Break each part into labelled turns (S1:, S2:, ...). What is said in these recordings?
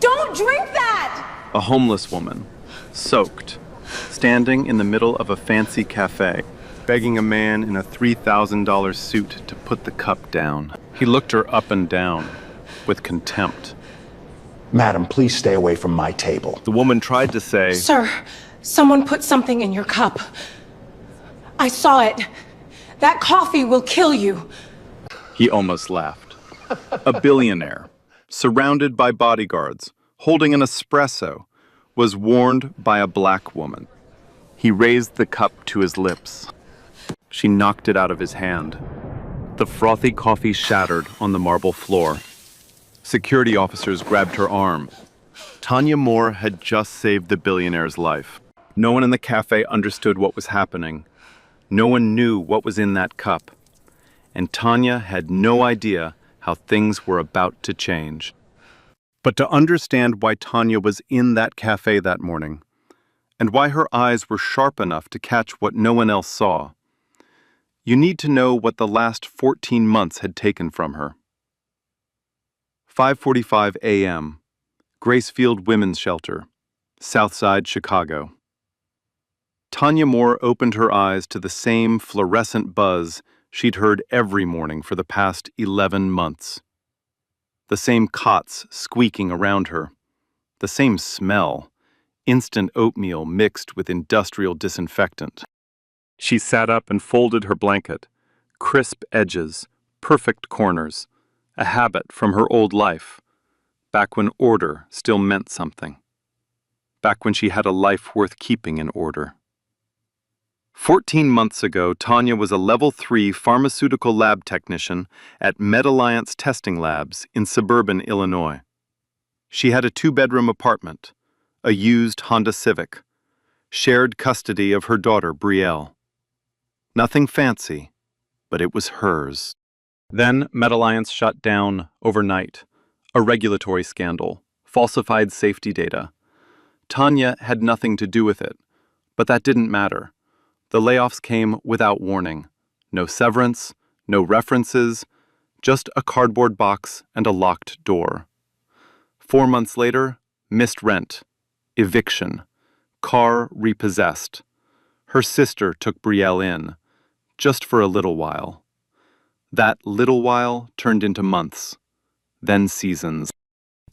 S1: Don't drink that!
S2: A homeless woman, soaked, standing in the middle of a fancy cafe, begging a man in a $3,000 suit to put the cup down. He looked her up and down with contempt.
S3: Madam, please stay away from my table.
S2: The woman tried to say,
S1: Sir, someone put something in your cup. I saw it. That coffee will kill you.
S2: He almost laughed. A billionaire, surrounded by bodyguards, holding an espresso, was warned by a black woman. He raised the cup to his lips. She knocked it out of his hand. The frothy coffee shattered on the marble floor. Security officers grabbed her arm. Tanya Moore had just saved the billionaire's life. No one in the cafe understood what was happening. No one knew what was in that cup. And Tanya had no idea how things were about to change. But to understand why Tanya was in that cafe that morning, and why her eyes were sharp enough to catch what no one else saw, you need to know what the last 14 months had taken from her. 5:45 a.m., Gracefield Women's Shelter, Southside Chicago. Tanya Moore opened her eyes to the same fluorescent buzz she'd heard every morning for the past 11 months. The same cots squeaking around her. The same smell, instant oatmeal mixed with industrial disinfectant. She sat up and folded her blanket. Crisp edges, perfect corners, a habit from her old life, back when order still meant something. Back when she had a life worth keeping in order. 14 months ago, Tanya was a Level 3 pharmaceutical lab technician at MedAlliance Testing Labs in suburban Illinois. She had a 2-bedroom apartment, a used Honda Civic, shared custody of her daughter, Brielle. Nothing fancy, but it was hers. Then MedAlliance shut down overnight. A regulatory scandal, falsified safety data. Tanya had nothing to do with it, but that didn't matter. The layoffs came without warning. No severance, no references, just a cardboard box and a locked door. 4 months later, missed rent, eviction, car repossessed. Her sister took Brielle in, just for a little while. That little while turned into months, then seasons.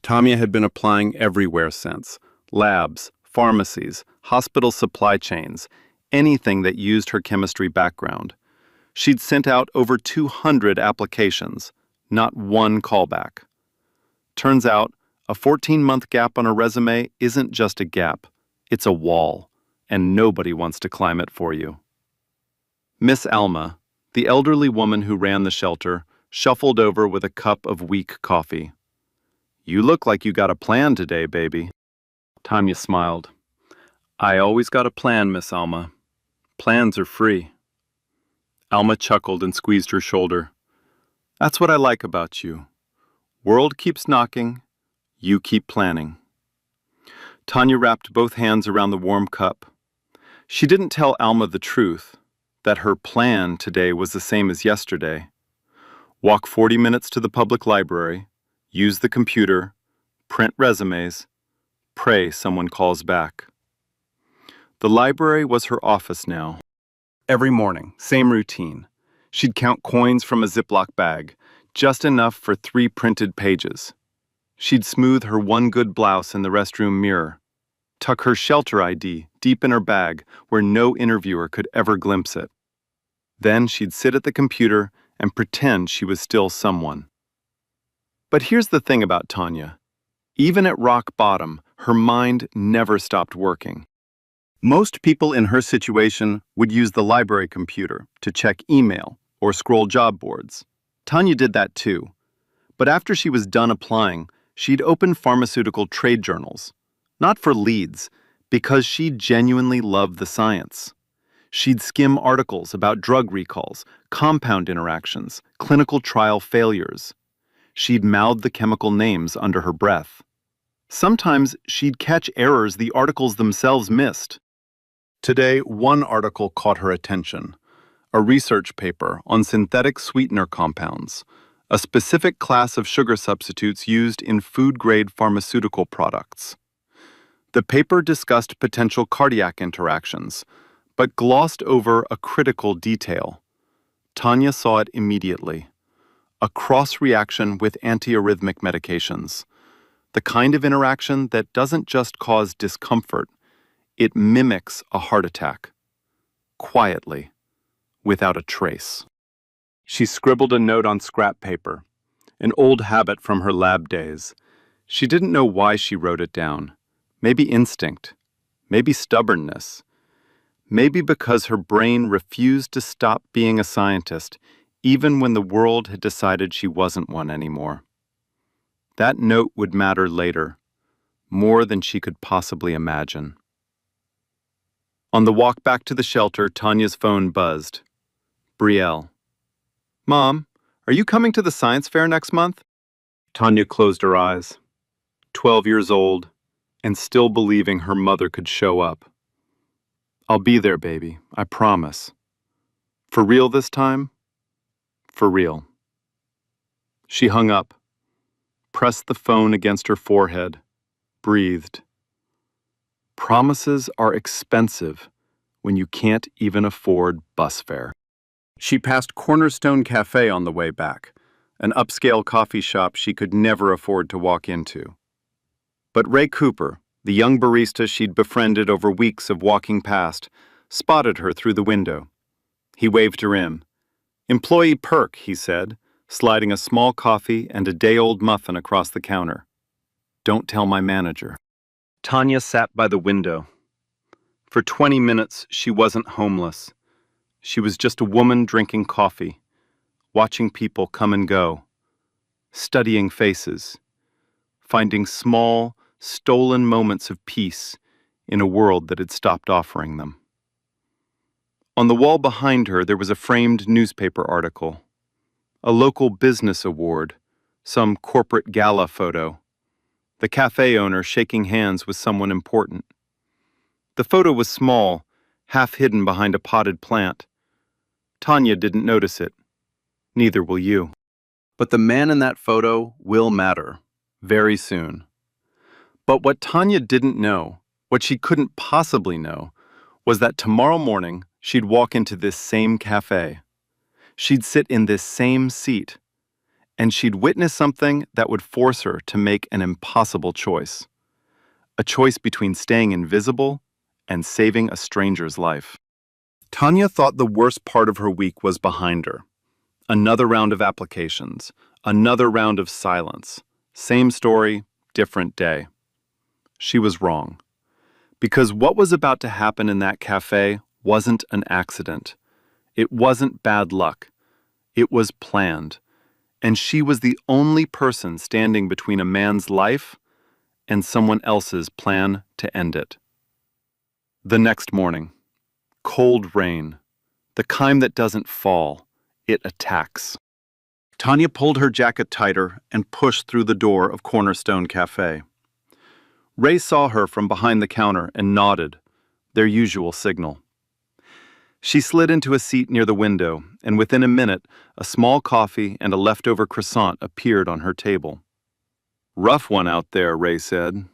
S2: Tanya had been applying everywhere since. Labs, pharmacies, hospital supply chains, anything that used her chemistry background. She'd sent out over 200 applications, not one callback. Turns out, a 14-month gap on a resume isn't just a gap, it's a wall, and nobody wants to climb it for you. Miss Alma, the elderly woman who ran the shelter, shuffled over with a cup of weak coffee. "You look like you got a plan today, baby." Tanya smiled. "I always got a plan, Miss Alma. Plans are free." Alma chuckled and squeezed her shoulder. "That's what I like about you. World keeps knocking, you keep planning." Tanya wrapped both hands around the warm cup. She didn't tell Alma the truth, that her plan today was the same as yesterday. Walk 40 minutes to the public library, use the computer, print resumes, pray someone calls back. The library was her office now. Every morning, same routine. She'd count coins from a Ziploc bag, just enough for 3 printed pages. She'd smooth her one good blouse in the restroom mirror, tuck her shelter ID deep in her bag where no interviewer could ever glimpse it. Then she'd sit at the computer and pretend she was still someone. But here's the thing about Tanya. Even at rock bottom, her mind never stopped working. Most people in her situation would use the library computer to check email or scroll job boards. Tanya did that too. But after she was done applying, she'd open pharmaceutical trade journals. Not for leads, because she genuinely loved the science. She'd skim articles about drug recalls, compound interactions, clinical trial failures. She'd mouth the chemical names under her breath. Sometimes she'd catch errors the articles themselves missed. Today, one article caught her attention. A research paper on synthetic sweetener compounds. a specific class of sugar substitutes used in food-grade pharmaceutical products. The paper discussed potential cardiac interactions, but glossed over a critical detail. Tanya saw it immediately. A cross-reaction with antiarrhythmic medications. The kind of interaction that doesn't just cause discomfort, it mimics a heart attack. Quietly, without a trace. She scribbled a note on scrap paper, an old habit from her lab days. She didn't know why she wrote it down. Maybe instinct, maybe stubbornness, maybe because her brain refused to stop being a scientist, even when the world had decided she wasn't one anymore. That note would matter later, more than she could possibly imagine. On the walk back to the shelter, Tanya's phone buzzed. Brielle. Mom, are you coming to the science fair next month? Tanya closed her eyes. 12 years old, and still believing her mother could show up. I'll be there, baby, I promise. For real this time? For real. She hung up, pressed the phone against her forehead, breathed. Promises are expensive when you can't even afford bus fare. She passed Cornerstone Cafe on the way back, an upscale coffee shop she could never afford to walk into. But Ray Cooper, the young barista she'd befriended over weeks of walking past, spotted her through the window. He waved her in. Employee perk, he said, sliding a small coffee and a day-old muffin across the counter. Don't tell my manager. Tanya sat by the window. For 20 minutes, she wasn't homeless. She was just a woman drinking coffee, watching people come and go, studying faces, finding small, stolen moments of peace in a world that had stopped offering them. On the wall behind her, there was a framed newspaper article, a local business award, some corporate gala photo, the cafe owner shaking hands with someone important. The photo was small, half hidden behind a potted plant. Tanya didn't notice it. Neither will you. But the man in that photo will matter, very soon. But what Tanya didn't know, what she couldn't possibly know, was that tomorrow morning she'd walk into this same cafe. She'd sit in this same seat, and she'd witness something that would force her to make an impossible choice. A choice between staying invisible and saving a stranger's life. Tanya thought the worst part of her week was behind her. Another round of applications, another round of silence. Same story, different day. She was wrong. Because what was about to happen in that cafe wasn't an accident. It wasn't bad luck. It was planned. And she was the only person standing between a man's life and someone else's plan to end it. The next morning. Cold rain. The kind that doesn't fall. It attacks. Tanya pulled her jacket tighter and pushed through the door of Cornerstone Cafe. Ray saw her from behind the counter and nodded, their usual signal. She slid into a seat near the window, and within a minute, a small coffee and a leftover croissant appeared on her table. Rough one out there, Ray said.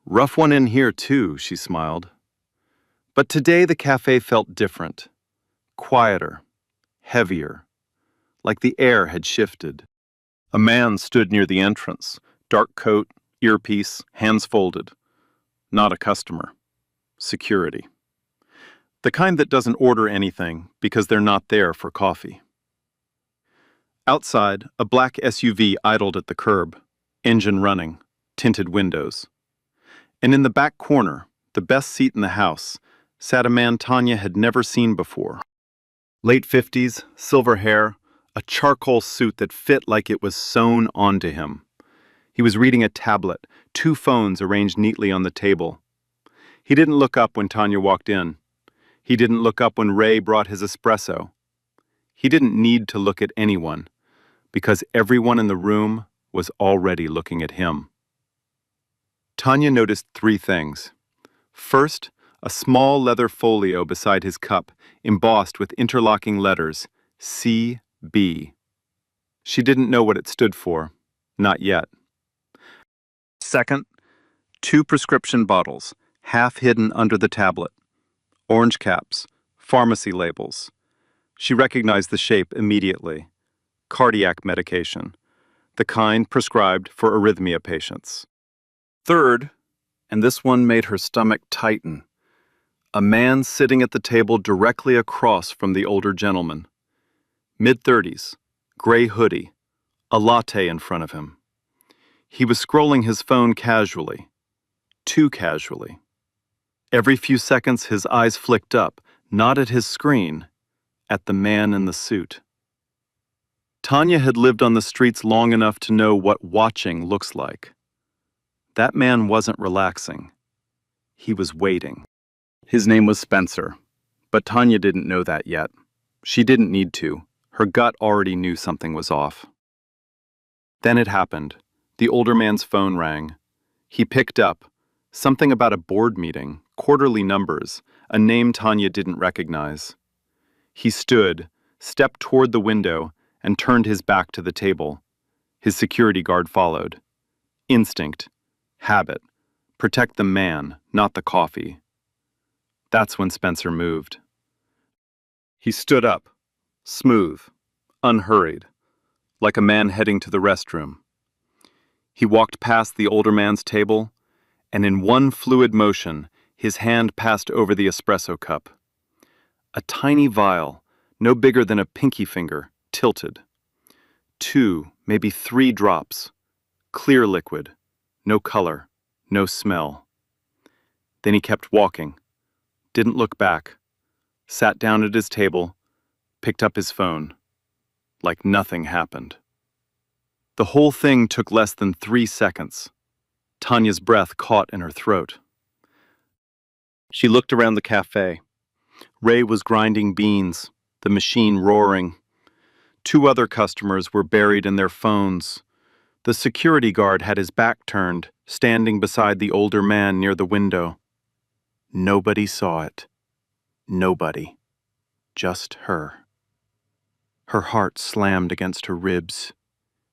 S2: Rough one in here, too, she smiled. But today the cafe felt different, quieter, heavier, like the air had shifted. A man stood near the entrance, dark coat, earpiece, hands folded. Not a customer. Security. The kind that doesn't order anything because they're not there for coffee. Outside, a black SUV idled at the curb, engine running, tinted windows. And in the back corner, the best seat in the house, sat a man Tanya had never seen before. Late 50s, silver hair, a charcoal suit that fit like it was sewn onto him. He was reading a tablet, 2 phones arranged neatly on the table. He didn't look up when Tanya walked in. He didn't look up when Ray brought his espresso. He didn't need to look at anyone, because everyone in the room was already looking at him. Tanya noticed 3 things. First, a small leather folio beside his cup, embossed with interlocking letters, CB. She didn't know what it stood for. Not yet. Second, 2 prescription bottles, half hidden under the tablet. Orange caps, pharmacy labels. She recognized the shape immediately. Cardiac medication, the kind prescribed for arrhythmia patients. Third, and this one made her stomach tighten, a man sitting at the table directly across from the older gentleman. Mid-30s, gray hoodie, a latte in front of him. He was scrolling his phone casually, too casually. Every few seconds his eyes flicked up, not at his screen, at the man in the suit. Tanya had lived on the streets long enough to know what watching looks like. That man wasn't relaxing. He was waiting. His name was Spencer, but Tanya didn't know that yet. She didn't need to. Her gut already knew something was off. Then it happened. The older man's phone rang. He picked up. Something about a board meeting, quarterly numbers, a name Tanya didn't recognize. He stood, stepped toward the window, and turned his back to the table. His security guard followed. Instinct, habit, protect the man, not the coffee. That's when Spencer moved. He stood up, smooth, unhurried, like a man heading to the restroom. He walked past the older man's table, and in one fluid motion, his hand passed over the espresso cup. A tiny vial, no bigger than a pinky finger, tilted. 2, maybe 3 drops. Clear liquid. No color. No smell. Then he kept walking. Didn't look back. Sat down at his table. Picked up his phone. Like nothing happened. The whole thing took less than 3 seconds. Tanya's breath caught in her throat. She looked around the cafe. Ray was grinding beans, the machine roaring. 2 other customers were buried in their phones. The security guard had his back turned, standing beside the older man near the window. Nobody saw it. Nobody. Just her. Her heart slammed against her ribs.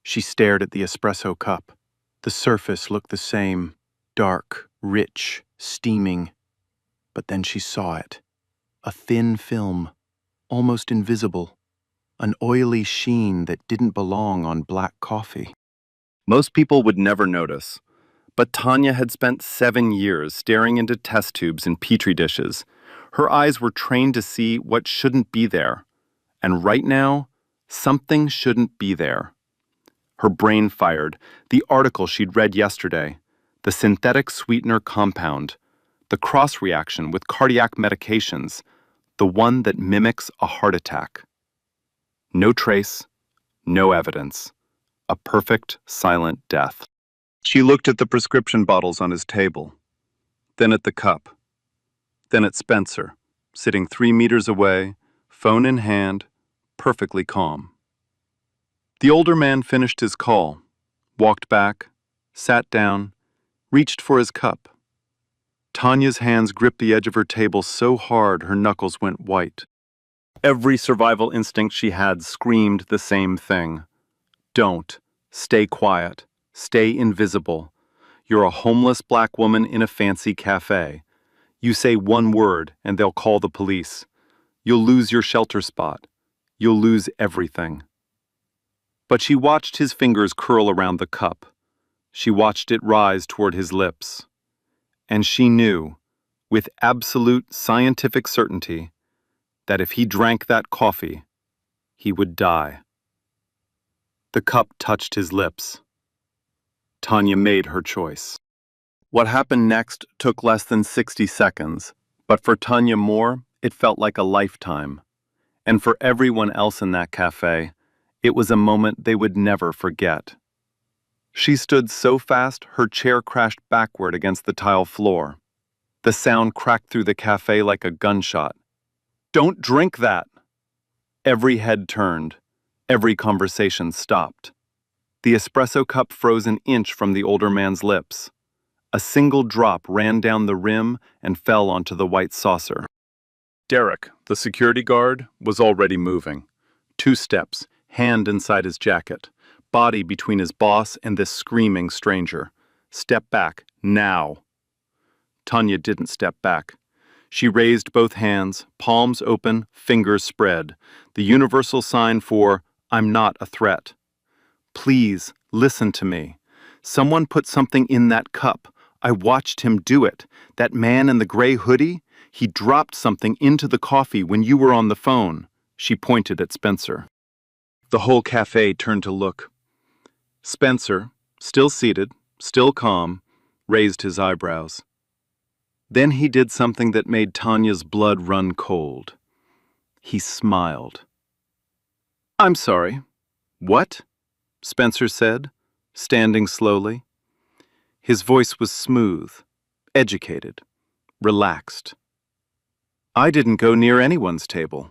S2: She stared at the espresso cup. The surface looked the same, dark, rich, steaming. But then she saw it. A thin film, almost invisible. An oily sheen that didn't belong on black coffee. Most people would never notice, but Tanya had spent 7 years staring into test tubes and petri dishes. Her eyes were trained to see what shouldn't be there. And right now, something shouldn't be there. Her brain fired. The article she'd read yesterday. The synthetic sweetener compound. The cross-reaction with cardiac medications. The one that mimics a heart attack. No trace, no evidence. A perfect, silent death. She looked at the prescription bottles on his table, then at the cup, then at Spencer, sitting 3 meters away, phone in hand, perfectly calm. The older man finished his call, walked back, sat down, reached for his cup. Tanya's hands gripped the edge of her table so hard her knuckles went white. Every survival instinct she had screamed the same thing. Don't. Stay quiet. Stay invisible. You're a homeless black woman in a fancy cafe. You say one word and they'll call the police. You'll lose your shelter spot. You'll lose everything. But she watched his fingers curl around the cup. She watched it rise toward his lips. And she knew, with absolute scientific certainty, that if he drank that coffee, he would die. The cup touched his lips. Tanya made her choice. What happened next took less than 60 seconds, but for Tanya Moore, it felt like a lifetime. And for everyone else in that cafe, it was a moment they would never forget. She stood so fast her chair crashed backward against the tile floor. The sound cracked through the cafe like a gunshot. Don't drink that! Every head turned. Every conversation stopped. The espresso cup froze an inch from the older man's lips. A single drop ran down the rim and fell onto the white saucer. Derek, the security guard, was already moving. 2 steps, hand inside his jacket, body between his boss and this screaming stranger. Step back, now. Tanya didn't step back. She raised both hands, palms open, fingers spread, the universal sign for, I'm not a threat. Please, listen to me. Someone put something in that cup. I watched him do it. That man in the gray hoodie, he dropped something into the coffee when you were on the phone. She pointed at Spencer. The whole cafe turned to look. Spencer, still seated, still calm, raised his eyebrows. Then he did something that made Tanya's blood run cold. He smiled. I'm sorry. What? Spencer said, standing slowly. His voice was smooth, educated, relaxed. I didn't go near anyone's table.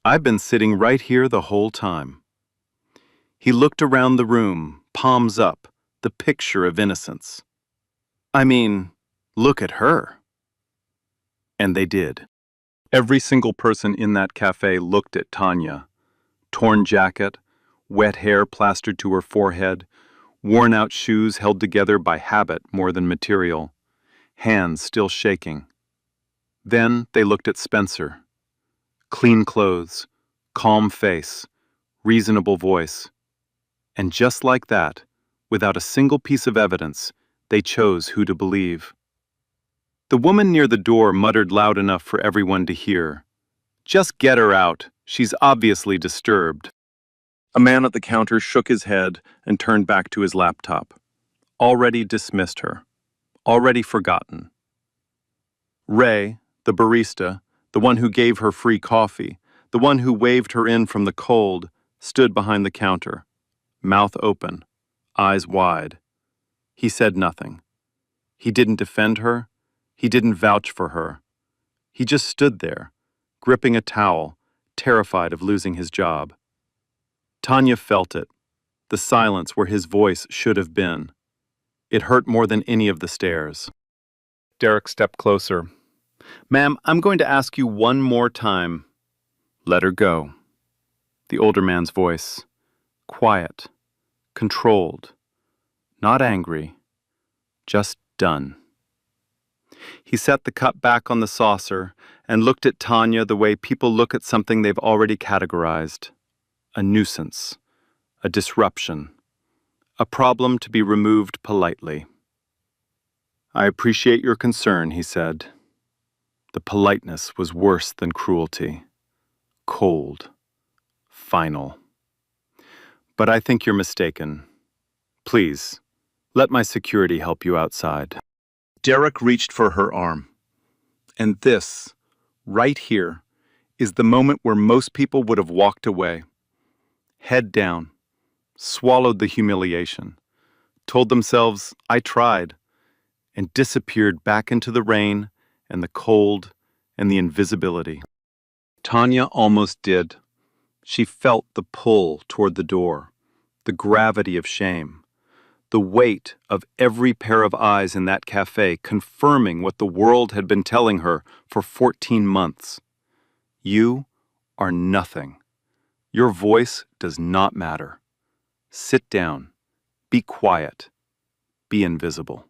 S2: I've been sitting right here the whole time. He looked around the room, palms up, the picture of innocence. I mean, look at her. And they did. Every single person in that cafe looked at Tanya. Torn jacket, wet hair plastered to her forehead, worn-out shoes held together by habit more than material, hands still shaking. Then they looked at Spencer. Clean clothes, calm face, reasonable voice. And just like that, without a single piece of evidence, they chose who to believe. The woman near the door muttered loud enough for everyone to hear. Just get her out. She's obviously disturbed. A man at the counter shook his head and turned back to his laptop. Already dismissed her. Already forgotten. Ray, the barista, the one who gave her free coffee, the one who waved her in from the cold, stood behind the counter, mouth open, eyes wide. He said nothing. He didn't defend her. He didn't vouch for her. He just stood there, gripping a towel, terrified of losing his job. Tanya felt it, the silence where his voice should have been. It hurt more than any of the stares. Derek stepped closer. Ma'am, I'm going to ask you one more time. Let her go. The older man's voice. Quiet. Controlled. Not angry. Just done. He set the cup back on the saucer and looked at Tanya the way people look at something they've already categorized. A nuisance. A disruption. A problem to be removed politely. I appreciate your concern, he said. The politeness was worse than cruelty. Cold. Final. But I think you're mistaken. Please, let my security help you outside. Derek reached for her arm. And this, right here, is the moment where most people would have walked away. Head down, swallowed the humiliation, told themselves, I tried, and disappeared back into the rain and the cold and the invisibility. Tanya almost did. She felt the pull toward the door, the gravity of shame, the weight of every pair of eyes in that cafe confirming what the world had been telling her for 14 months. You are nothing. Your voice does not matter. Sit down. Be quiet. Be invisible.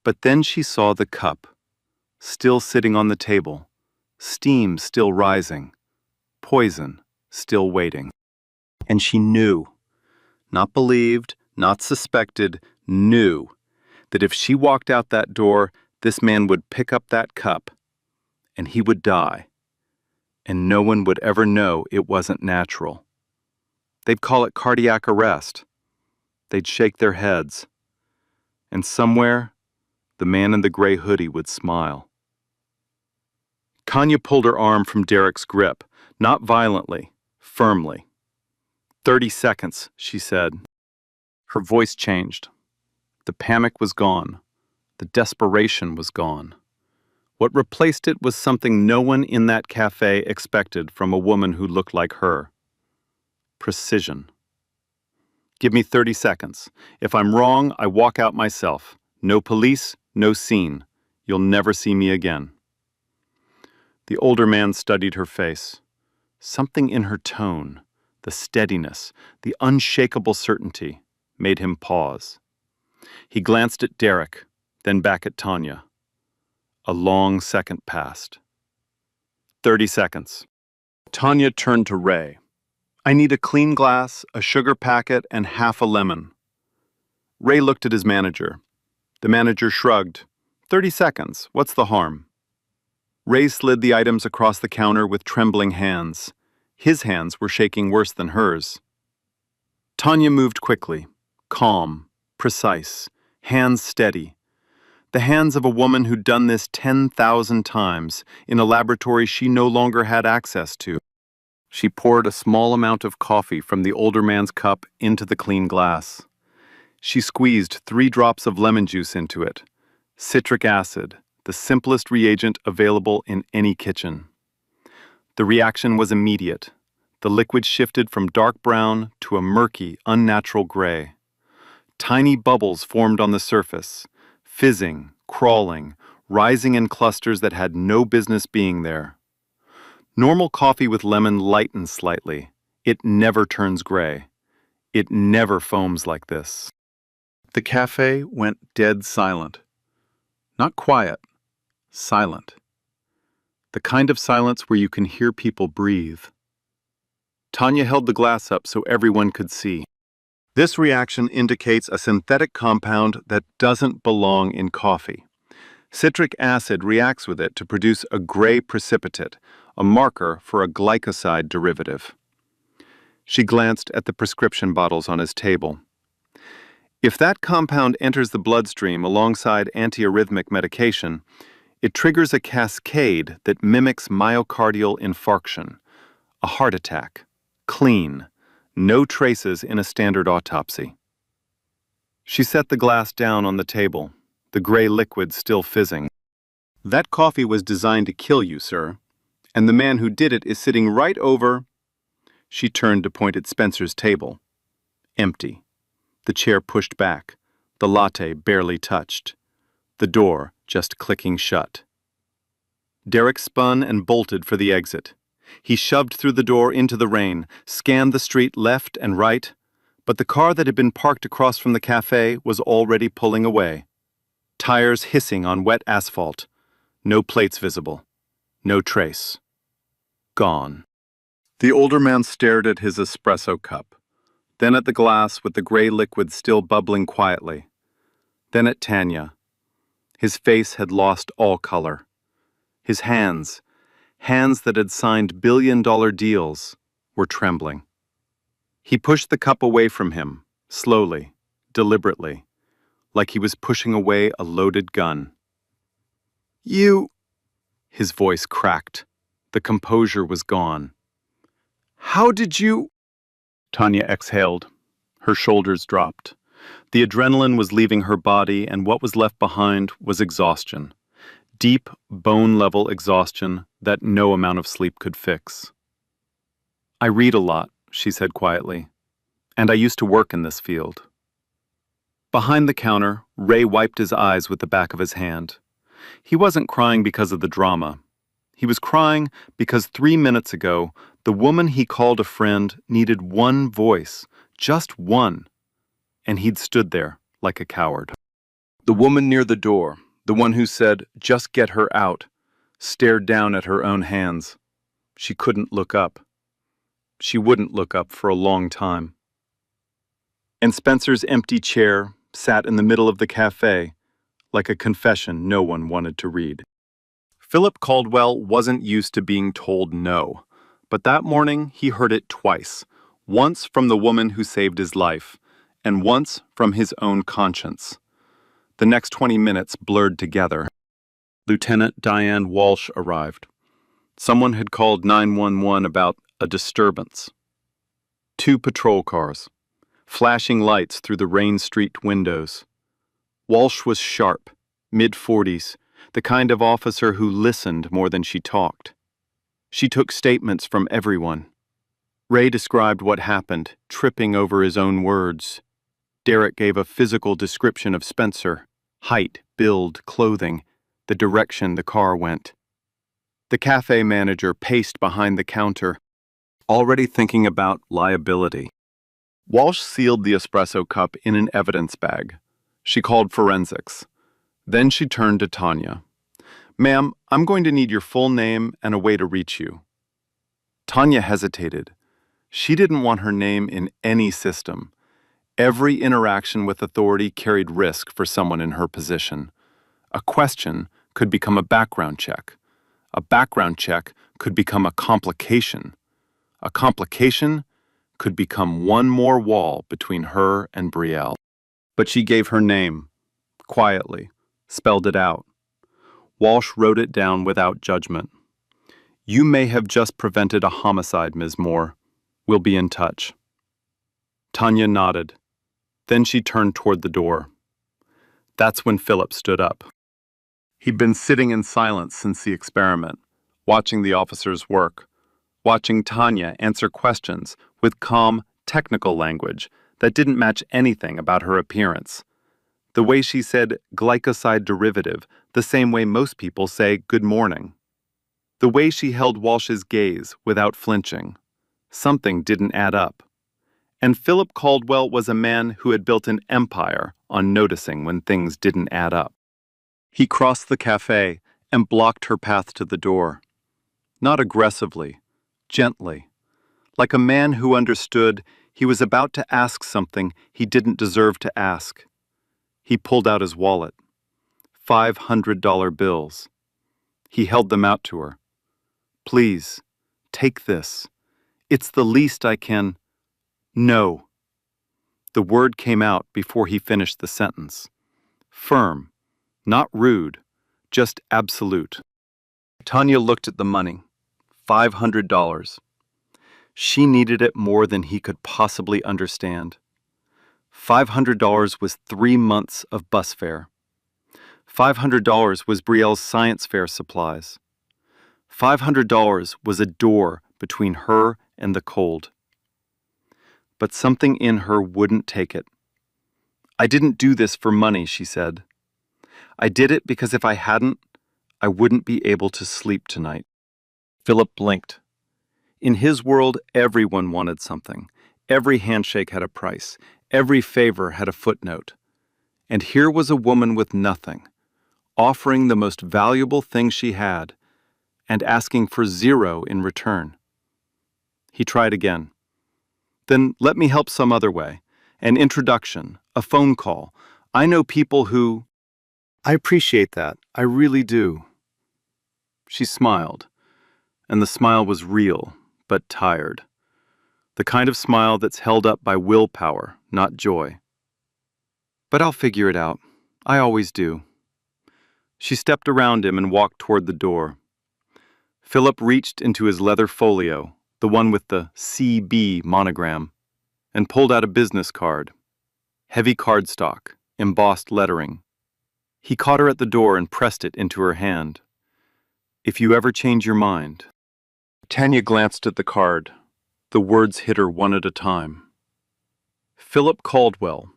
S2: But then she saw the cup, still sitting on the table, steam still rising, poison still waiting. And she knew, not believed, not suspected, knew that if she walked out that door, this man would pick up that cup, and he would die, and no one would ever know it wasn't natural. They'd call it cardiac arrest. They'd shake their heads. And somewhere, the man in the gray hoodie would smile. Tanya pulled her arm from Derek's grip, not violently, firmly. 30 seconds, she said. Her voice changed. The panic was gone. The desperation was gone. What replaced it was something no one in that cafe expected from a woman who looked like her. Precision. Give me 30 seconds. If I'm wrong, I walk out myself. No police, no scene. You'll never see me again. The older man studied her face. Something in her tone, the steadiness, the unshakable certainty, made him pause. He glanced at Derek, then back at Tanya. A long second passed. 30 seconds. Tanya turned to Ray. I need a clean glass, a sugar packet, and half a lemon. Ray looked at his manager. The manager shrugged. 30 seconds, what's the harm? Ray slid the items across the counter with trembling hands. His hands were shaking worse than hers. Tanya moved quickly, calm, precise, hands steady. The hands of a woman who'd done this 10,000 times in a laboratory she no longer had access to. She poured a small amount of coffee from the older man's cup into the clean glass. She squeezed 3 drops of lemon juice into it. Citric acid, the simplest reagent available in any kitchen. The reaction was immediate. The liquid shifted from dark brown to a murky, unnatural gray. Tiny bubbles formed on the surface, fizzing, crawling, rising in clusters that had no business being there. Normal coffee with lemon lightens slightly. It never turns gray. It never foams like this. The cafe went dead silent. Not quiet, silent. The kind of silence where you can hear people breathe. Tanya held the glass up so everyone could see. This reaction indicates a synthetic compound that doesn't belong in coffee. Citric acid reacts with it to produce a gray precipitate, a marker for a glycoside derivative. She glanced at the prescription bottles on his table. If that compound enters the bloodstream alongside antiarrhythmic medication, it triggers a cascade that mimics myocardial infarction, a heart attack, clean, no traces in a standard autopsy. She set the glass down on the table, the gray liquid still fizzing. That coffee was designed to kill you, sir, and the man who did it is sitting right over... She turned to point at Spencer's table. Empty. The chair pushed back, the latte barely touched. The door just clicking shut. Derek spun and bolted for the exit. He shoved through the door into the rain, scanned the street left and right, but the car that had been parked across from the cafe was already pulling away. Tires hissing on wet asphalt. No plates visible. No trace. Gone. The older man stared at his espresso cup, then at the glass with the gray liquid still bubbling quietly, then at Tanya. His face had lost all color. His hands that had signed billion-dollar deals, were trembling. He pushed the cup away from him, slowly, deliberately, like he was pushing away a loaded gun. You... His voice cracked. The composure was gone. How did you... Tanya exhaled. Her shoulders dropped. The adrenaline was leaving her body, and what was left behind was exhaustion. Deep, bone-level exhaustion that no amount of sleep could fix. I read a lot, she said quietly, and I used to work in this field. Behind the counter, Ray wiped his eyes with the back of his hand. He wasn't crying because of the drama. He was crying because 3 minutes ago, the woman he called a friend needed one voice, just one, and he'd stood there like a coward. The woman near the door, the one who said, "Just get her out," stared down at her own hands. She couldn't look up. She wouldn't look up for a long time. And Spencer's empty chair sat in the middle of the cafe, like a confession no one wanted to read. Philip Caldwell wasn't used to being told no, but that morning he heard it twice, once from the woman who saved his life, and once from his own conscience. The next 20 minutes blurred together. Lieutenant Diane Walsh arrived. Someone had called 911 about a disturbance. 2 patrol cars, flashing lights through the Rain Street windows. Walsh was sharp, mid-40s, the kind of officer who listened more than she talked. She took statements from everyone. Ray described what happened, tripping over his own words. Derek gave a physical description of Spencer: height, build, clothing, the direction the car went. The cafe manager paced behind the counter. already thinking about liability. Walsh sealed the espresso cup in an evidence bag. She called forensics. Then she turned to Tanya. "Ma'am, I'm going to need your full name and a way to reach you." Tanya hesitated. She didn't want her name in any system. Every interaction with authority carried risk for someone in her position. A question could become a background check. A background check could become a complication. A complication could become one more wall between her and Brielle. But she gave her name, quietly, spelled it out. Walsh wrote it down without judgment. "You may have just prevented a homicide, Ms. Moore. We'll be in touch." Tanya nodded. Then she turned toward the door. That's when Philip stood up. He'd been sitting in silence since the experiment, watching the officers work, watching Tanya answer questions with calm, technical language that didn't match anything about her appearance. The way she said glycoside derivative the same way most people say good morning. The way she held Walsh's gaze without flinching. Something didn't add up. And Philip Caldwell was a man who had built an empire on noticing when things didn't add up. He crossed the cafe and blocked her path to the door. Not aggressively, gently, like a man who understood he was about to ask something he didn't deserve to ask. He pulled out his wallet. $500 bills. He held them out to her. "Please, take this. It's the least I can—" "No." The word came out before he finished the sentence. Firm, not rude, just absolute. Tanya looked at the money. $500. She needed it more than he could possibly understand. $500 was 3 months of bus fare. $500 was Brielle's science fair supplies. $500 was a door between her and the cold. But something in her wouldn't take it. "I didn't do this for money," she said. "I did it because if I hadn't, I wouldn't be able to sleep tonight." Philip blinked. In his world, everyone wanted something. Every handshake had a price. Every favor had a footnote. And here was a woman with nothing, offering the most valuable thing she had, and asking for 0 in return. He tried again. "Then let me help some other way. An introduction, a phone call. I know people who—" "I appreciate that. I really do." She smiled, and the smile was real, but tired. The kind of smile that's held up by willpower, not joy. "But I'll figure it out. I always do." She stepped around him and walked toward the door. Philip reached into his leather folio, the one with the CB monogram, and pulled out a business card. Heavy cardstock, embossed lettering. He caught her at the door and pressed it into her hand. "If you ever change your mind." Tanya glanced at the card. The words hit her one at a time. Philip Caldwell,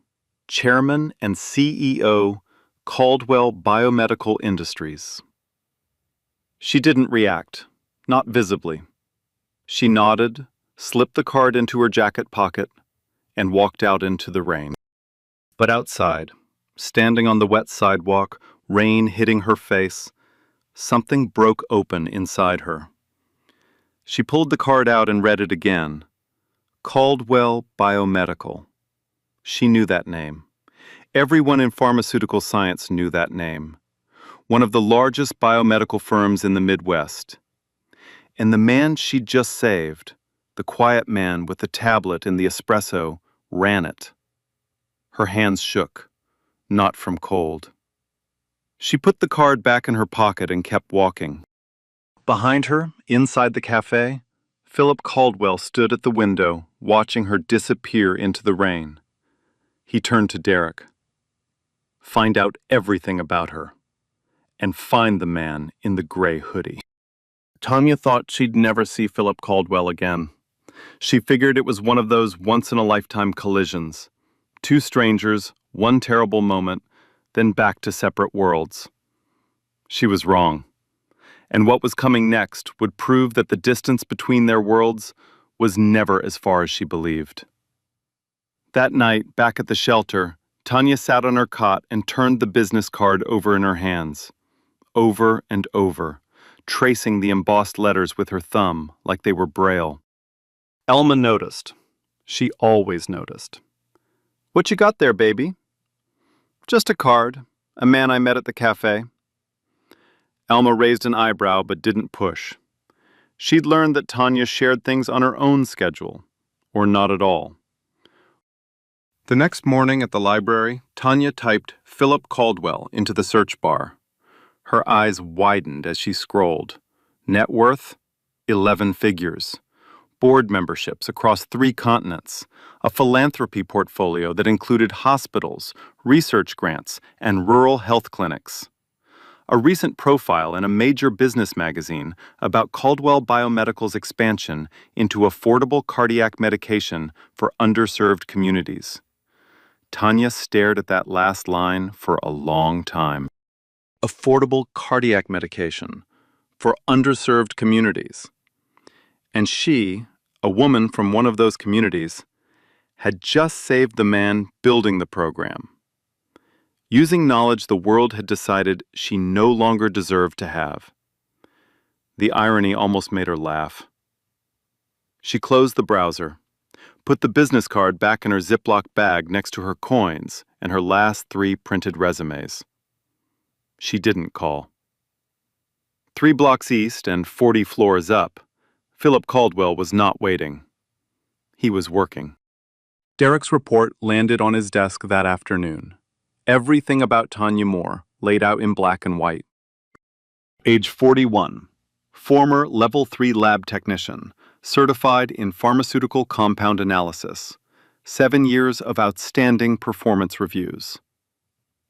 S2: Chairman and CEO, Caldwell Biomedical Industries. She didn't react, not visibly. She nodded, slipped the card into her jacket pocket, and walked out into the rain. But outside, standing on the wet sidewalk, rain hitting her face, something broke open inside her. She pulled the card out and read it again. Caldwell Biomedical. She knew that name. Everyone in pharmaceutical science knew that name. One of the largest biomedical firms in the Midwest. And the man she'd just saved, the quiet man with the tablet and the espresso, ran it. Her hands shook, not from cold. She put the card back in her pocket and kept walking. Behind her, inside the cafe, Philip Caldwell stood at the window, watching her disappear into the rain. He turned to Derek. "Find out everything about her. And find the man in the gray hoodie." Tanya thought she'd never see Philip Caldwell again. She figured it was one of those once-in-a-lifetime collisions. 2 strangers, 1 terrible moment, then back to separate worlds. She was wrong. And what was coming next would prove that the distance between their worlds was never as far as she believed. That night, back at the shelter, Tanya sat on her cot and turned the business card over in her hands, over and over, tracing the embossed letters with her thumb like they were braille. Elma noticed. She always noticed. "What you got there, baby?" "Just a card. A man I met at the cafe." Elma raised an eyebrow but didn't push. She'd learned that Tanya shared things on her own schedule, or not at all. The next morning at the library, Tanya typed Philip Caldwell into the search bar. Her eyes widened as she scrolled. Net worth? 11 figures. Board memberships across 3 continents. A philanthropy portfolio that included hospitals, research grants, and rural health clinics. A recent profile in a major business magazine about Caldwell Biomedical's expansion into affordable cardiac medication for underserved communities. Tanya stared at that last line for a long time. Affordable cardiac medication for underserved communities. And she, a woman from one of those communities, had just saved the man building the program, using knowledge the world had decided she no longer deserved to have. The irony almost made her laugh. She closed the browser, put the business card back in her Ziploc bag next to her coins and her last 3 printed resumes. She didn't call. 3 blocks east and 40 floors up, Philip Caldwell was not waiting. He was working. Derek's report landed on his desk that afternoon. Everything about Tanya Moore laid out in black and white. Age 41, former Level 3 lab technician, certified in pharmaceutical compound analysis, 7 years of outstanding performance reviews.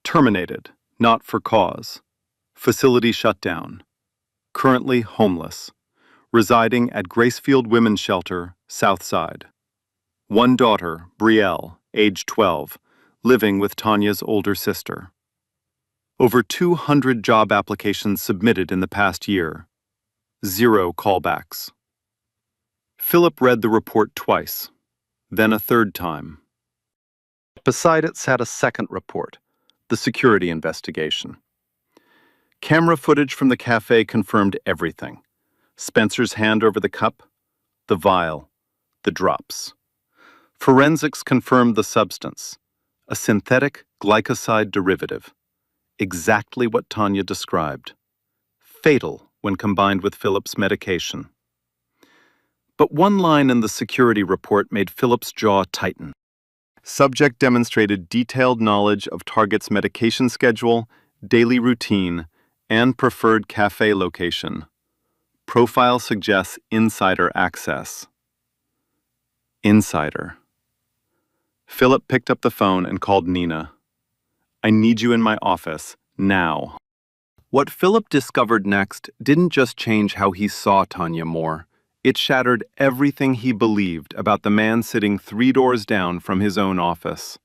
S2: Terminated, not for cause. Facility shut down. Currently homeless. Residing at Gracefield Women's Shelter, Southside. 1 daughter, Brielle, age 12, living with Tanya's older sister. Over 200 job applications submitted in the past year. 0 callbacks. Philip read the report twice, then a third time. Beside it sat a second report, the security investigation. Camera footage from the cafe confirmed everything. Spencer's hand over the cup, the vial, the drops. Forensics confirmed the substance, a synthetic glycoside derivative, exactly what Tanya described. Fatal when combined with Philip's medication. But one line in the security report made Philip's jaw tighten. Subject demonstrated detailed knowledge of target's medication schedule, daily routine, and preferred cafe location. Profile suggests insider access. Insider. Philip picked up the phone and called Nina. "I need you in my office, now." What Philip discovered next didn't just change how he saw Tanya Moore. It shattered everything he believed about the man sitting 3 doors down from his own office.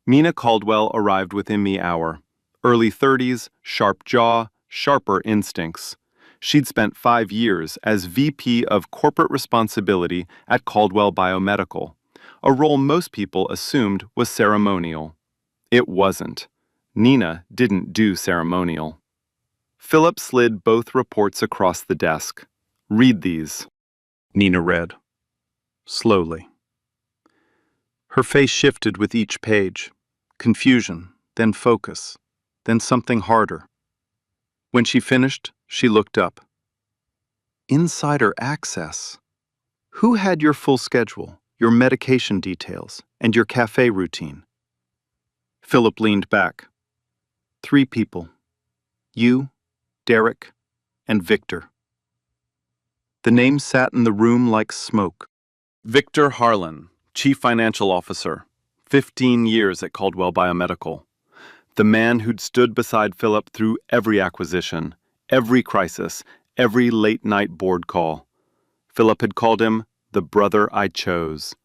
S2: Mina Caldwell arrived within the hour. Early 30s, sharp jaw, sharper instincts. She'd spent 5 years as VP of Corporate Responsibility at Caldwell Biomedical, a role most people assumed was ceremonial. It wasn't. Nina didn't do ceremonial. Philip slid both reports across the desk. "Read these." Nina read. Slowly. Her face shifted with each page. Confusion, then focus, then something harder. When she finished, she looked up. Insider access. Who had your full schedule, your medication details, and your cafe routine? Philip leaned back. 3 people. You, Derek, and Victor. The names sat in the room like smoke. Victor Harlan, Chief Financial Officer, 15 years at Caldwell Biomedical. The man who'd stood beside Philip through every acquisition, every crisis, every late-night board call. Philip had called him the brother I chose.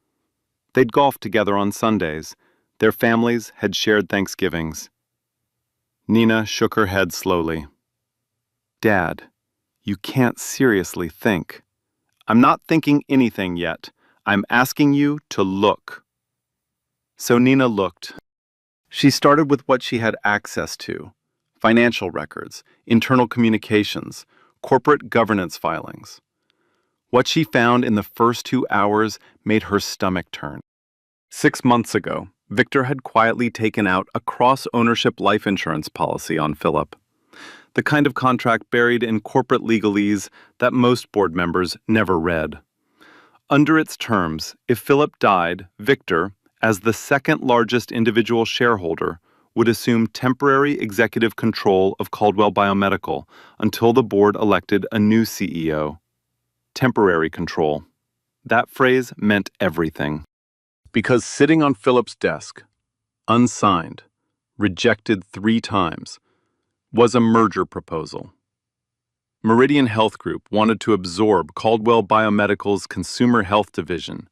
S2: They'd golfed together on Sundays. Their families had shared Thanksgivings. Nina shook her head slowly. "Dad, you can't seriously think. I'm not thinking anything yet. I'm asking you to look. So Nina looked. She started with what she had access to: financial records, internal communications, corporate governance filings. What she found in the first 2 hours made her stomach turn. 6 months ago, Victor had quietly taken out a cross-ownership life insurance policy on Philip, the kind of contract buried in corporate legalese that most board members never read. Under its terms, if Philip died, Victor, as the second largest individual shareholder, would assume temporary executive control of Caldwell Biomedical until the board elected a new CEO. Temporary control. That phrase meant everything. Because sitting on Philip's desk, unsigned, rejected 3 times, was a merger proposal. Meridian Health Group wanted to absorb Caldwell Biomedical's consumer health division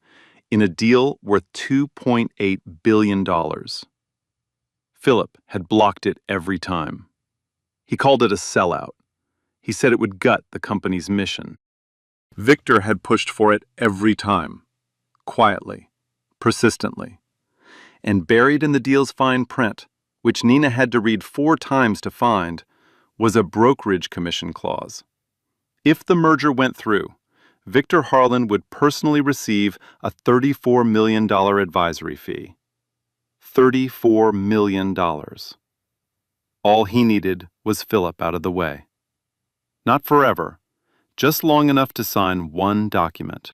S2: in a deal worth $2.8 billion. Philip had blocked it every time. He called it a sellout. He said it would gut the company's mission. Victor had pushed for it every time, quietly, persistently. And buried in the deal's fine print, which Nina had to read 4 times to find, was a brokerage commission clause. If the merger went through, Victor Harlan would personally receive a $34 million advisory fee. $34 million. All he needed was Philip out of the way. Not forever, just long enough to sign one document.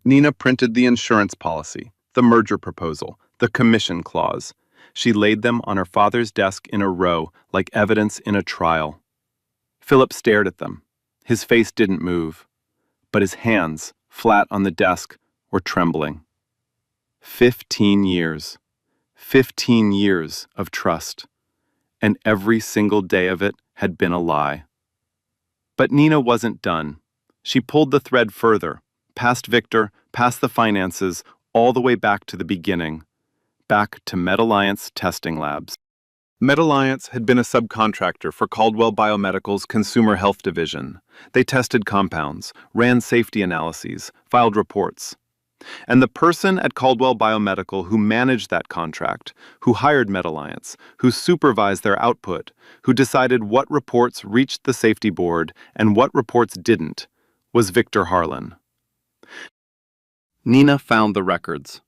S2: Nina printed the insurance policy, the merger proposal, the commission clause. She laid them on her father's desk in a row like evidence in a trial. Philip stared at them. His face didn't move, but his hands, flat on the desk, were trembling. 15 years. 15 years of trust, and every single day of it had been a lie. But Nina wasn't done. She pulled the thread further, past Victor, past the finances, all the way back to the beginning, back to MedAlliance testing labs. MedAlliance had been a subcontractor for Caldwell Biomedical's consumer health division. They tested compounds, ran safety analyses, filed reports. And the person at Caldwell Biomedical who managed that contract, who hired MedAlliance, who supervised their output, who decided what reports reached the safety board and what reports didn't, was Victor Harlan. Nina found the records.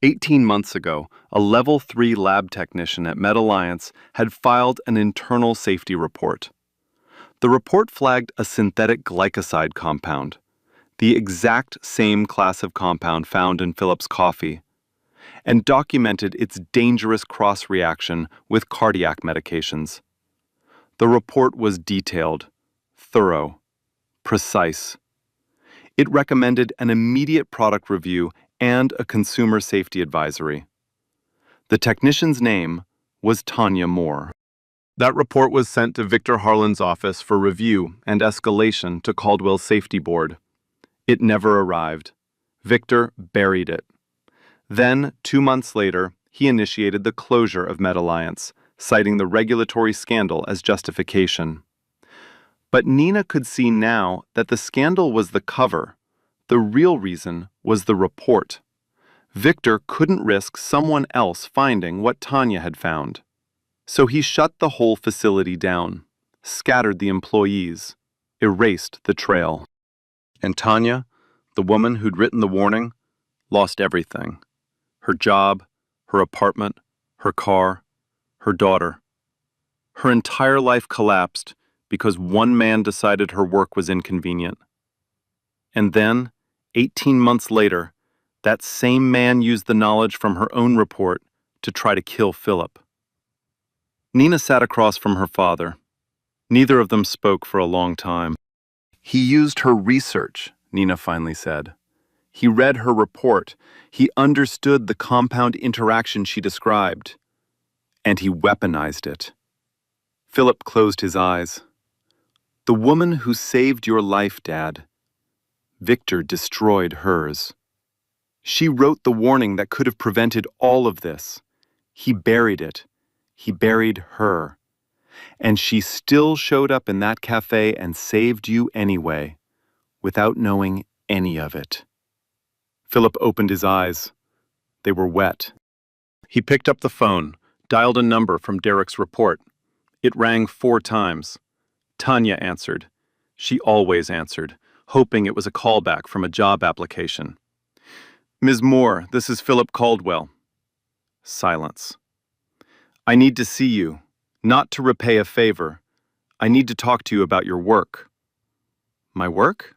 S2: 18 months ago, a Level 3 lab technician at MedAlliance had filed an internal safety report. The report flagged a synthetic glycoside compound, the exact same class of compound found in Philip's coffee, and documented its dangerous cross-reaction with cardiac medications. The report was detailed, thorough, precise. It recommended an immediate product review and a consumer safety advisory. The technician's name was Tanya Moore. That report was sent to Victor Harlan's office for review and escalation to Caldwell's safety board. It never arrived. Victor buried it. Then, 2 months later, he initiated the closure of MedAlliance, citing the regulatory scandal as justification. But Nina could see now that the scandal was the cover. The real reason was the report. Victor couldn't risk someone else finding what Tanya had found. So he shut the whole facility down, scattered the employees, erased the trail. And Tanya, the woman who'd written the warning, lost everything. Her job, her apartment, her car, her daughter. Her entire life collapsed because one man decided her work was inconvenient. And then, 18 months later, that same man used the knowledge from her own report to try to kill Philip. Nina sat across from her father. Neither of them spoke for a long time. He used her research, Nina finally said. He read her report. He understood the compound interaction she described. And he weaponized it. Philip closed his eyes. The woman who saved your life, Dad. Victor destroyed hers. She wrote the warning that could have prevented all of this. He buried it. He buried her. And she still showed up in that cafe and saved you anyway, without knowing any of it. Philip opened his eyes. They were wet. He picked up the phone, dialed a number from Derek's report. It rang 4 times. Tanya answered. She always answered, hoping it was a callback from a job application. "Ms. Moore, this is Philip Caldwell." Silence. "I need to see you, not to repay a favor. I need to talk to you about your work." "My work?"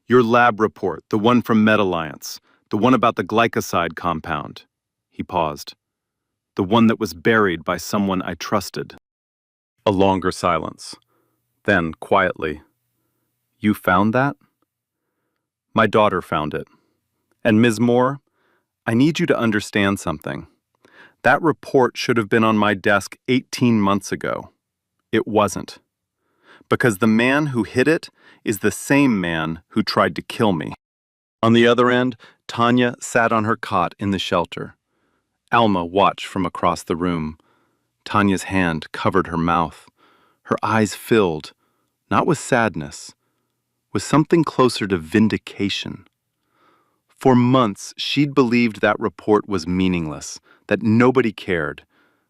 S2: "Your lab report, the one from MedAlliance, the one about the glycoside compound." He paused. "The one that was buried by someone I trusted." A longer silence. Then, quietly, "You found that?" "My daughter found it. And Ms. Moore, I need you to understand something. That report should have been on my desk 18 months ago. It wasn't. Because the man who hid it is the same man who tried to kill me." On the other end, Tanya sat on her cot in the shelter. Alma watched from across the room. Tanya's hand covered her mouth. Her eyes filled, not with sadness, with something closer to vindication. For months, she'd believed that report was meaningless, that nobody cared,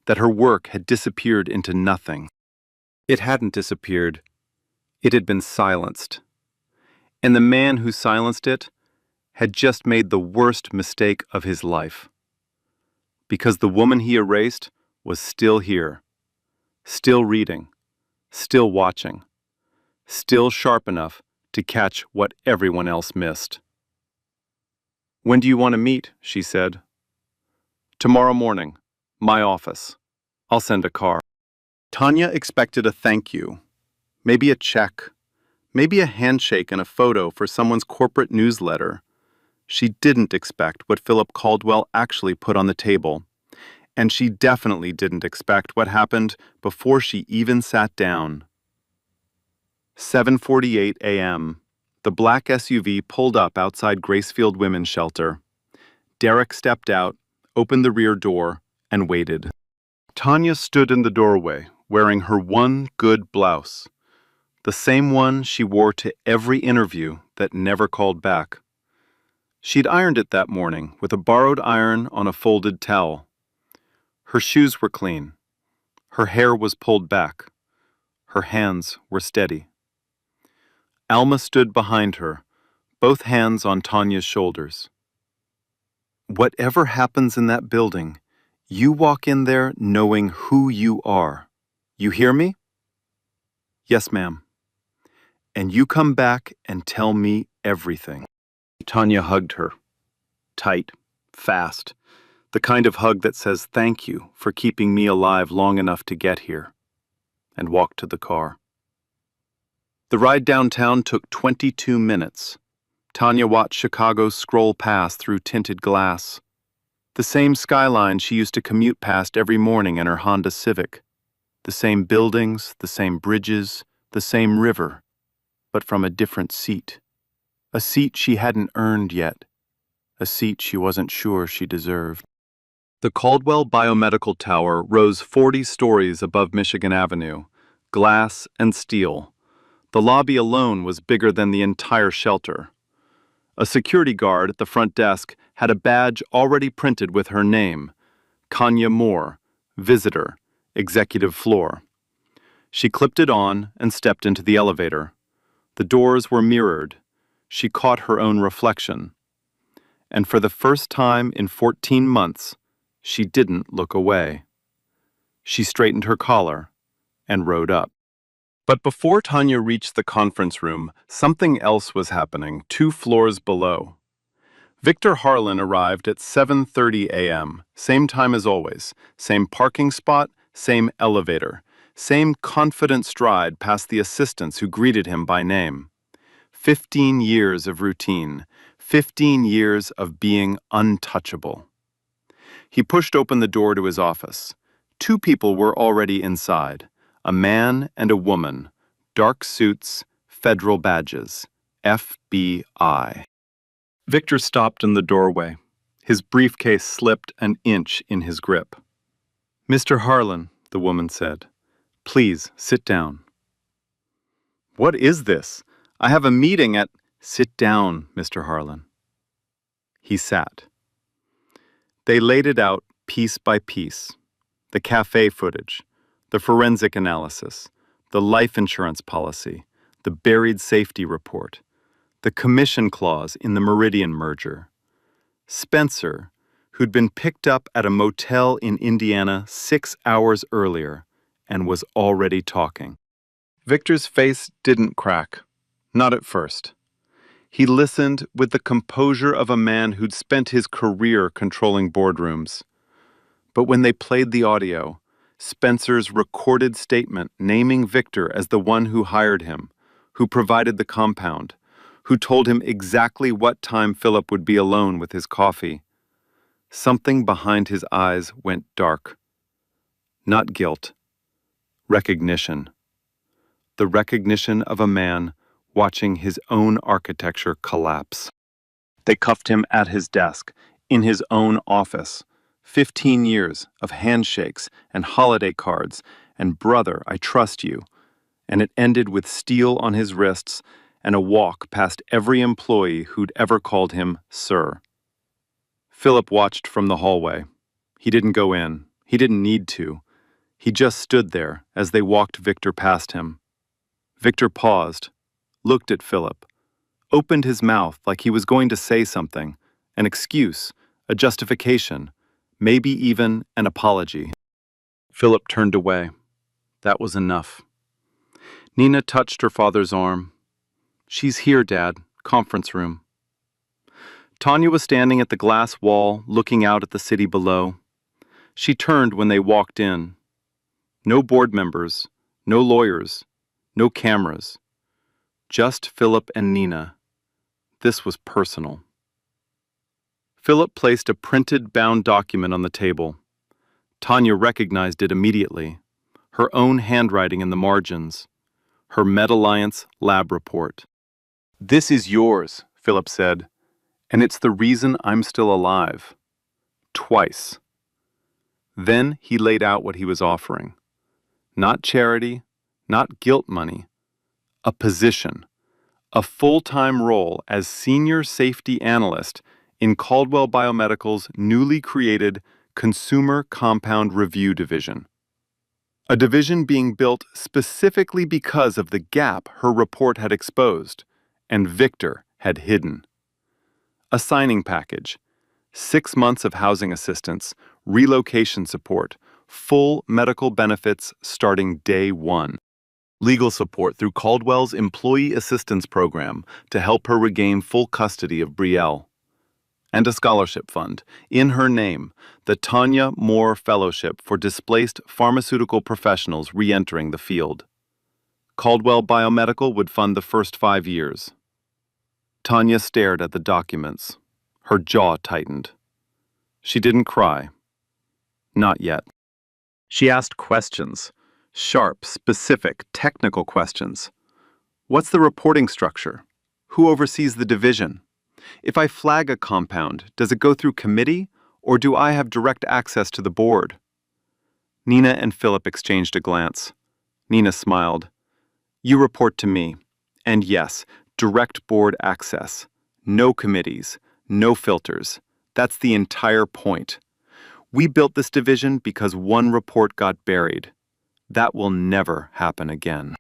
S2: that her work had disappeared into nothing. It hadn't disappeared. It had been silenced. And the man who silenced it had just made the worst mistake of his life. Because the woman he erased was still here, still reading, still watching, still sharp enough to catch what everyone else missed. "When do you want to meet?" she said. "Tomorrow morning. My office. I'll send a car." Tanya expected a thank you, maybe a check, maybe a handshake and a photo for someone's corporate newsletter. She didn't expect what Philip Caldwell actually put on the table, and she definitely didn't expect what happened before she even sat down. 7:48 a.m. The black SUV pulled up outside Gracefield Women's Shelter. Derek stepped out, opened the rear door, and waited. Tanya stood in the doorway, wearing her one good blouse, the same one she wore to every interview that never called back. She'd ironed it that morning with a borrowed iron on a folded towel. Her shoes were clean. Her hair was pulled back. Her hands were steady. Alma stood behind her, both hands on Tanya's shoulders. "Whatever happens in that building, you walk in there knowing who you are. You hear me?" "Yes, ma'am." "And you come back and tell me everything." Tanya hugged her. Tight, fast. The kind of hug that says thank you for keeping me alive long enough to get here. And walked to the car. The ride downtown took 22 minutes. Tanya watched Chicago scroll past through tinted glass. The same skyline she used to commute past every morning in her Honda Civic. The same buildings, the same bridges, the same river, but from a different seat. A seat she hadn't earned yet. A seat she wasn't sure she deserved. The Caldwell Biomedical Tower rose 40 stories above Michigan Avenue, glass and steel. The lobby alone was bigger than the entire shelter. A security guard at the front desk had a badge already printed with her name, Kanya Moore, Visitor, Executive Floor. She clipped it on and stepped into the elevator. The doors were mirrored. She caught her own reflection. And for the first time in 14 months, she didn't look away. She straightened her collar and rode up. But before Tanya reached the conference room, something else was happening 2 floors below. Victor Harlan arrived at 7:30 a.m., same time as always, same parking spot, same elevator, same confident stride past the assistants who greeted him by name. 15 years of routine, 15 years of being untouchable. He pushed open the door to his office. 2 people were already inside. A man and a woman, dark suits, federal badges, FBI. Victor stopped in the doorway. His briefcase slipped an inch in his grip. "Mr. Harlan," the woman said, "please sit down." "What is this? I have a meeting at..." Sit down, Mr. Harlan. He sat. They laid it out piece by piece. The cafe footage, the forensic analysis, the life insurance policy, the buried safety report, the commission clause in the Meridian merger. Spencer, who'd been picked up at a motel in Indiana 6 hours earlier and was already talking. Victor's face didn't crack, not at first. He listened with the composure of a man who'd spent his career controlling boardrooms. But when they played the audio, Spencer's recorded statement naming Victor as the one who hired him, who provided the compound, who told him exactly what time Philip would be alone with his coffee, something behind his eyes went dark. Not guilt. Recognition. The recognition of a man watching his own architecture collapse. They cuffed him at his desk, in his own office. 15 years of handshakes and holiday cards and "Brother, I trust you," and it ended with steel on his wrists and a walk past every employee who'd ever called him sir. Philip watched from the hallway. He didn't go in. He didn't need to. He just stood there as they walked Victor past him. Victor paused, looked at Philip, opened his mouth like he was going to say something, an excuse, a justification, maybe even an apology. Philip turned away. That was enough. Nina touched her father's arm. "She's here, Dad. Conference room." Tanya was standing at the glass wall, looking out at the city below. She turned when they walked in. No board members, no lawyers, no cameras. Just Philip and Nina. This was personal. Philip placed a printed, bound document on the table. Tanya recognized it immediately. Her own handwriting in the margins. Her MedAlliance lab report. "This is yours," Philip said, "and it's the reason I'm still alive." Twice. Then he laid out what he was offering. Not charity, not guilt money. A position. A full-time role as Senior Safety Analyst in Caldwell Biomedical's newly created Consumer Compound Review Division. A division being built specifically because of the gap her report had exposed and Victor had hidden. A signing package, 6 months of housing assistance, relocation support, full medical benefits starting day one. Legal support through Caldwell's Employee Assistance Program to help her regain full custody of Brielle. And a scholarship fund, in her name, the Tanya Moore Fellowship for Displaced Pharmaceutical Professionals re-entering the field. Caldwell Biomedical would fund the first 5 years. Tanya stared at the documents. Her jaw tightened. She didn't cry. Not yet. She asked questions. Sharp, specific, technical questions. What's the reporting structure? Who oversees the division? If I flag a compound, does it go through committee, or do I have direct access to the board? Nina and Philip exchanged a glance. Nina smiled. "You report to me. And yes, direct board access. No committees, no filters. That's the entire point. We built this division because one report got buried. That will never happen again."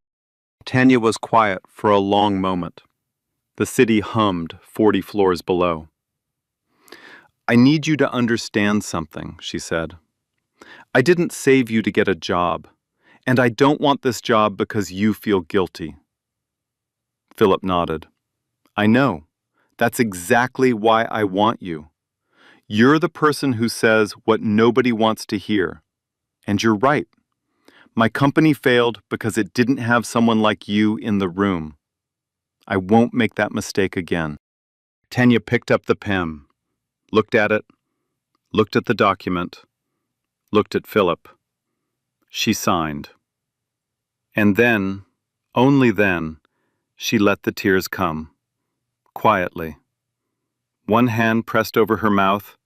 S2: Tanya was quiet for a long moment. The city hummed 40 floors below. "I need you to understand something," she said. "I didn't save you to get a job, and I don't want this job because you feel guilty." Philip nodded. "I know. That's exactly why I want you. You're the person who says what nobody wants to hear. And you're right. My company failed because it didn't have someone like you in the room. I won't make that mistake again." Tanya picked up the pen, looked at it, looked at the document, looked at Philip. She signed. And then, only then, she let the tears come, quietly. One hand pressed over her mouth,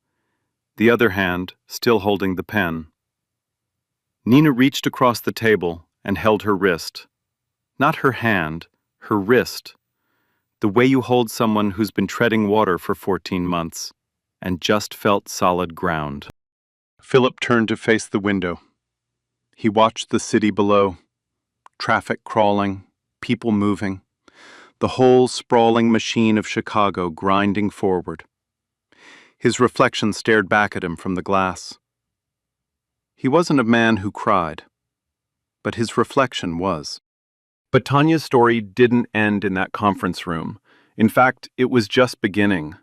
S2: the other hand still holding the pen. Nina reached across the table and held her wrist. Not her hand, her wrist. The way you hold someone who's been treading water for 14 months and just felt solid ground. Philip turned to face the window. He watched the city below, traffic crawling, people moving, the whole sprawling machine of Chicago grinding forward. His reflection stared back at him from the glass. He wasn't a man who cried, but his reflection was. But Tanya's story didn't end in that conference room. In fact, it was just beginning.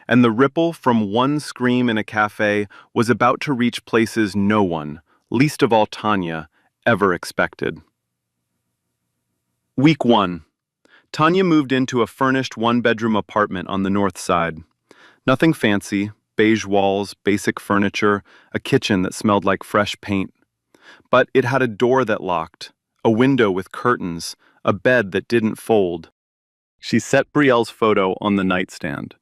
S2: And the ripple from one scream in a cafe was about to reach places no one, least of all Tanya, ever expected. Week 1. Tanya moved into a furnished one-bedroom apartment on the north side. Nothing fancy, beige walls, basic furniture, a kitchen that smelled like fresh paint. But it had a door that locked, a window with curtains, a bed that didn't fold. She set Brielle's photo on the nightstand.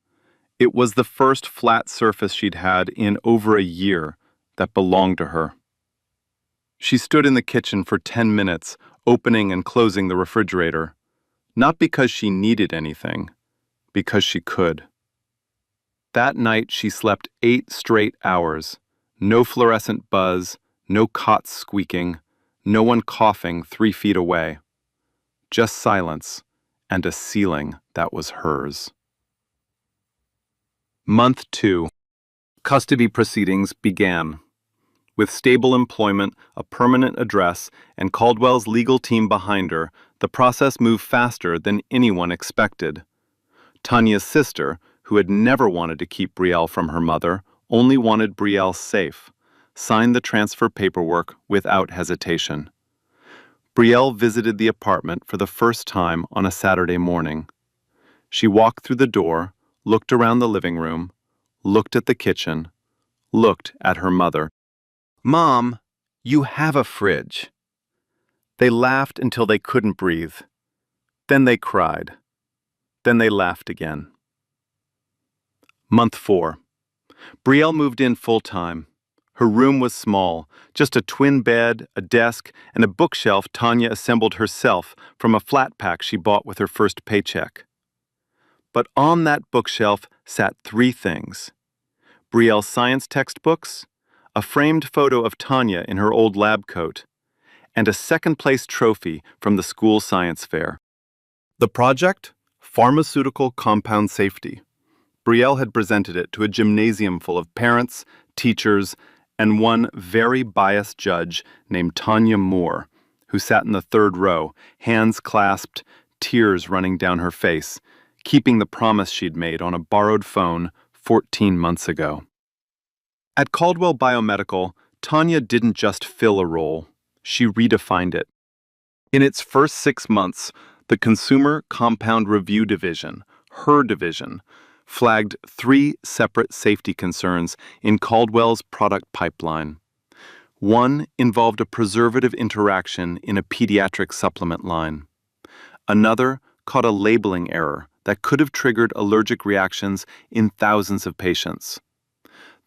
S2: It was the first flat surface she'd had in over a year that belonged to her. She stood in the kitchen for 10 minutes, opening and closing the refrigerator. Not because she needed anything, because she could. That night she slept 8 straight hours. No fluorescent buzz, no cots squeaking, no one coughing 3 feet away. Just silence and a ceiling that was hers. Month 2. Custody proceedings began. With stable employment, a permanent address, and Caldwell's legal team behind her, the process moved faster than anyone expected. Tanya's sister, who had never wanted to keep Brielle from her mother, only wanted Brielle safe, signed the transfer paperwork without hesitation. Brielle visited the apartment for the first time on a Saturday morning. She walked through the door, looked around the living room, looked at the kitchen, looked at her mother. "Mom, you have a fridge." They laughed until they couldn't breathe. Then they cried. Then they laughed again. Month 4. Brielle moved in full-time. Her room was small, just a twin bed, a desk, and a bookshelf Tanya assembled herself from a flat pack she bought with her first paycheck. But on that bookshelf sat 3 things: Brielle's science textbooks, a framed photo of Tanya in her old lab coat, and a second-place trophy from the school science fair. The project? Pharmaceutical compound safety. Brielle had presented it to a gymnasium full of parents, teachers, and one very biased judge named Tanya Moore, who sat in the 3rd row, hands clasped, tears running down her face, keeping the promise she'd made on a borrowed phone 14 months ago. At Caldwell Biomedical, Tanya didn't just fill a role, she redefined it. In its first 6 months, the Consumer Compound Review Division, her division, flagged 3 separate safety concerns in Caldwell's product pipeline. One involved a preservative interaction in a pediatric supplement line. Another caught a labeling error that could have triggered allergic reactions in thousands of patients.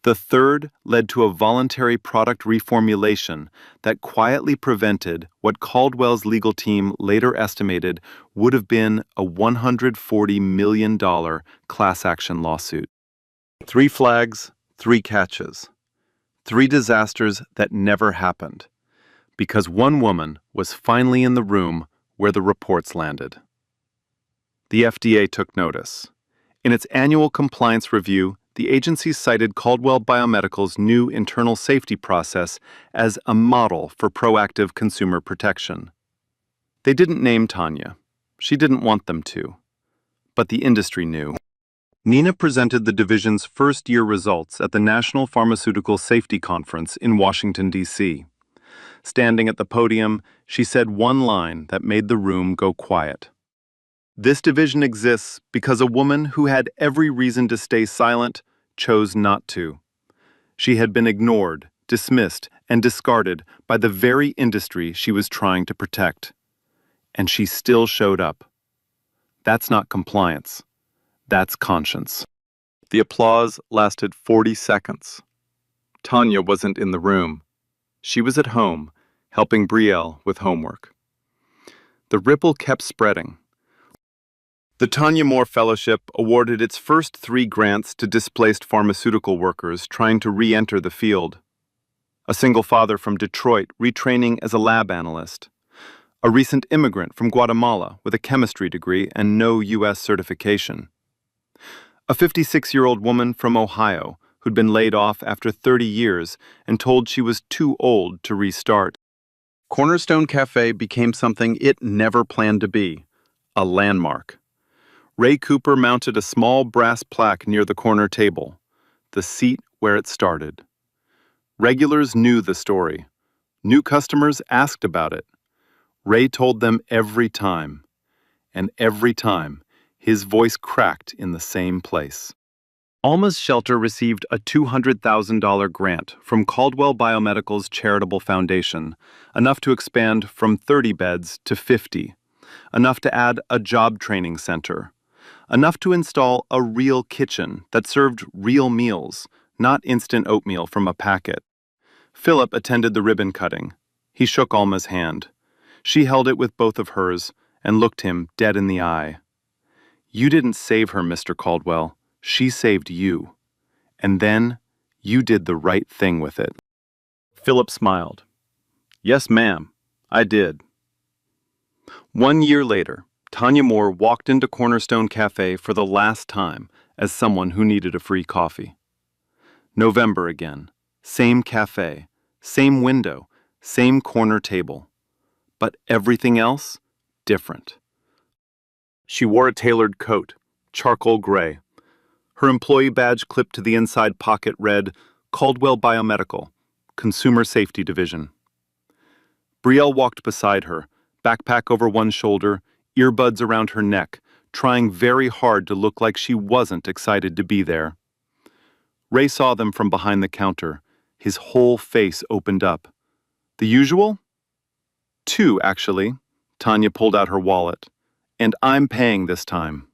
S2: The third led to a voluntary product reformulation that quietly prevented what Caldwell's legal team later estimated would have been a $140 million class action lawsuit. 3 flags, 3 catches. 3 disasters that never happened, because one woman was finally in the room where the reports landed. The FDA took notice. In its annual compliance review, the agency cited Caldwell Biomedical's new internal safety process as a model for proactive consumer protection. They didn't name Tanya. She didn't want them to. But the industry knew. Nina presented the division's first-year results at the National Pharmaceutical Safety Conference in Washington, D.C. Standing at the podium, she said one line that made the room go quiet. "This division exists because a woman who had every reason to stay silent chose not to. She had been ignored, dismissed, and discarded by the very industry she was trying to protect. And she still showed up. That's not compliance. That's conscience." The applause lasted 40 seconds. Tanya wasn't in the room. She was at home, helping Brielle with homework. The ripple kept spreading. The Tanya Moore Fellowship awarded its first 3 grants to displaced pharmaceutical workers trying to re-enter the field. A single father from Detroit retraining as a lab analyst. A recent immigrant from Guatemala with a chemistry degree and no U.S. certification. A 56-year-old woman from Ohio who'd been laid off after 30 years and told she was too old to restart. Cornerstone Cafe became something it never planned to be, a landmark. Ray Cooper mounted a small brass plaque near the corner table, the seat where it started. Regulars knew the story. New customers asked about it. Ray told them every time, and every time, his voice cracked in the same place. Alma's shelter received a $200,000 grant from Caldwell Biomedical's charitable foundation, enough to expand from 30 beds to 50, enough to add a job training center, enough to install a real kitchen that served real meals, not instant oatmeal from a packet. Philip attended the ribbon cutting. He shook Alma's hand. She held it with both of hers and looked him dead in the eye. You didn't save her, Mr. Caldwell. She saved you. And then you did the right thing with it. Philip smiled. Yes, ma'am, I did. 1 year later, Tanya Moore walked into Cornerstone Cafe for the last time as someone who needed a free coffee. November again. Same cafe, same window, same corner table. But everything else, different. She wore a tailored coat, charcoal gray. Her employee badge clipped to the inside pocket read, Caldwell Biomedical, Consumer Safety Division. Brielle walked beside her, backpack over one shoulder, earbuds around her neck, trying very hard to look like she wasn't excited to be there. Ray saw them from behind the counter. His whole face opened up. The usual? 2, actually. Tanya pulled out her wallet. And I'm paying this time.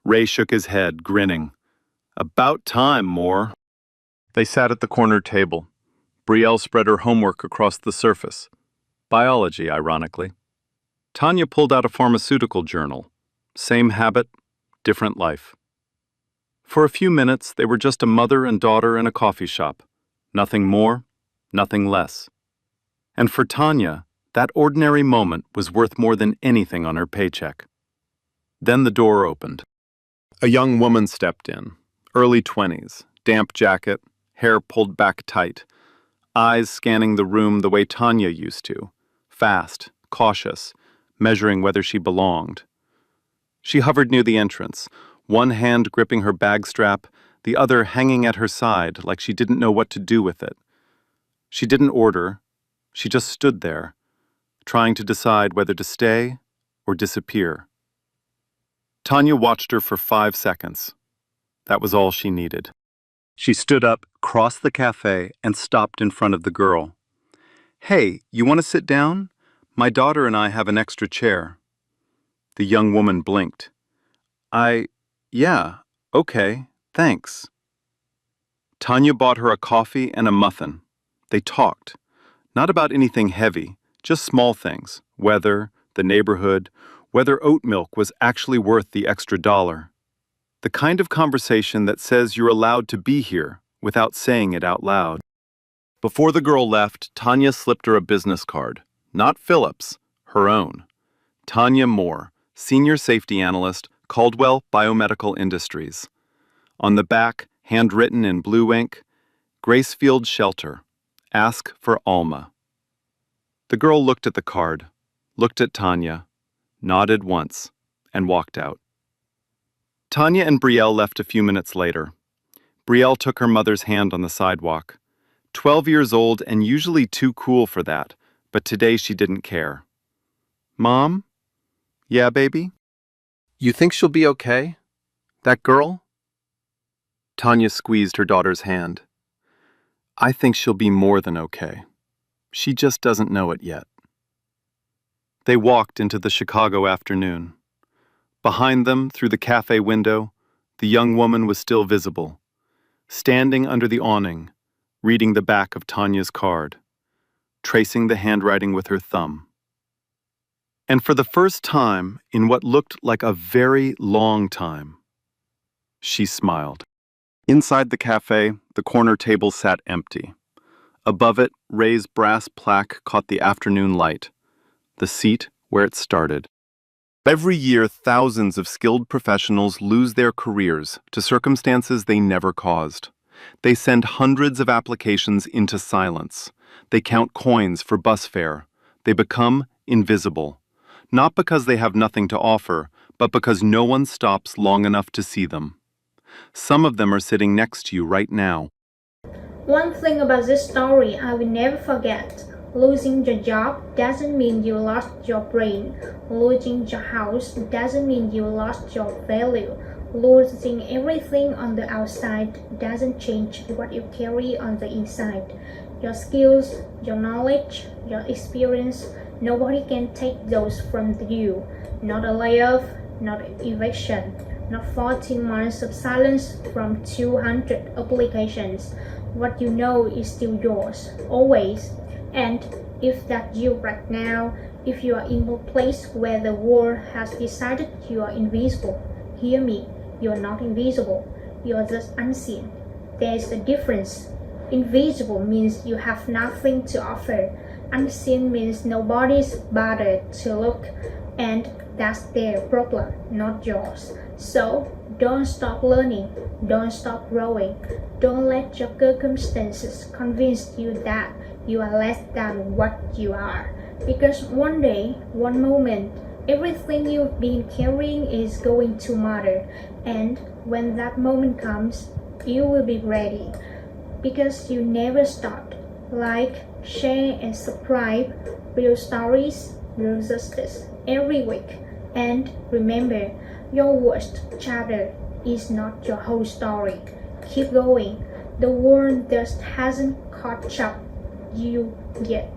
S2: Ray shook his head, grinning. About time, Moore. They sat at the corner table. Brielle spread her homework across the surface. Biology, ironically. Tanya pulled out a pharmaceutical journal. Same habit, different life. For a few minutes, they were just a mother and daughter in a coffee shop. Nothing more, nothing less. And for Tanya, that ordinary moment was worth more than anything on her paycheck. Then the door opened. A young woman stepped in, early 20s, damp jacket, hair pulled back tight, eyes scanning the room the way Tanya used to, fast, cautious, measuring whether she belonged. She hovered near the entrance, one hand gripping her bag strap, the other hanging at her side like she didn't know what to do with it. She didn't order. She just stood there, trying to decide whether to stay or disappear. Tanya watched her for 5 seconds. That was all she needed. She stood up, crossed the cafe, and stopped in front of the girl. Hey, you want to sit down? My daughter and I have an extra chair. The young woman blinked. Yeah, okay, thanks. Tanya bought her a coffee and a muffin. They talked. Not about anything heavy, just small things. Weather, the neighborhood, whether oat milk was actually worth the extra $1. The kind of conversation that says you're allowed to be here without saying it out loud. Before the girl left, Tanya slipped her a business card. Not Philip's, her own. Tanya Moore, Senior Safety Analyst, Caldwell Biomedical Industries. On the back, handwritten in blue ink, Gracefield Shelter. Ask for Alma. The girl looked at the card, looked at Tanya, nodded once, and walked out. Tanya and Brielle left a few minutes later. Brielle took her mother's hand on the sidewalk. 12 years old and usually too cool for that, but today she didn't care. Mom? Yeah, baby? You think she'll be okay? That girl? Tanya squeezed her daughter's hand. I think she'll be more than okay. She just doesn't know it yet. They walked into the Chicago afternoon. Behind them, through the cafe window, the young woman was still visible, standing under the awning, reading the back of Tanya's card, tracing the handwriting with her thumb. And for the first time, in what looked like a very long time, she smiled. Inside the cafe, the corner table sat empty. Above it, Ray's brass plaque caught the afternoon light, the seat where it started. Every year, thousands of skilled professionals lose their careers to circumstances they never caused. They send hundreds of applications into silence. They count coins for bus fare. They become invisible. Not because they have nothing to offer, but because no one stops long enough to see them. Some of them are sitting next to you right now.
S4: One thing about this story I will never forget. Losing your job doesn't mean you lost your brain. Losing your house doesn't mean you lost your value. Losing everything on the outside doesn't change what you carry on the inside. Your skills, your knowledge, your experience, nobody can take those from you. Not a layoff, not eviction, not 14 months of silence from 200 applications. What you know is still yours, always. And if that's you right now, if you are in a place where the world has decided you are invisible, hear me, you are not invisible, you are just unseen. There is a difference. Invisible means you have nothing to offer. Unseen means nobody's bothered to look, and that's their problem, not yours. So don't stop learning, don't stop growing, don't let your circumstances convince you that you are less than what you are. Because one day, one moment, everything you've been carrying is going to matter. And when that moment comes, you will be ready. Because you never stop. Like, share, and subscribe. Real stories, real justice every week. And remember, your worst chapter is not your whole story. Keep going. The world just hasn't caught up you yet.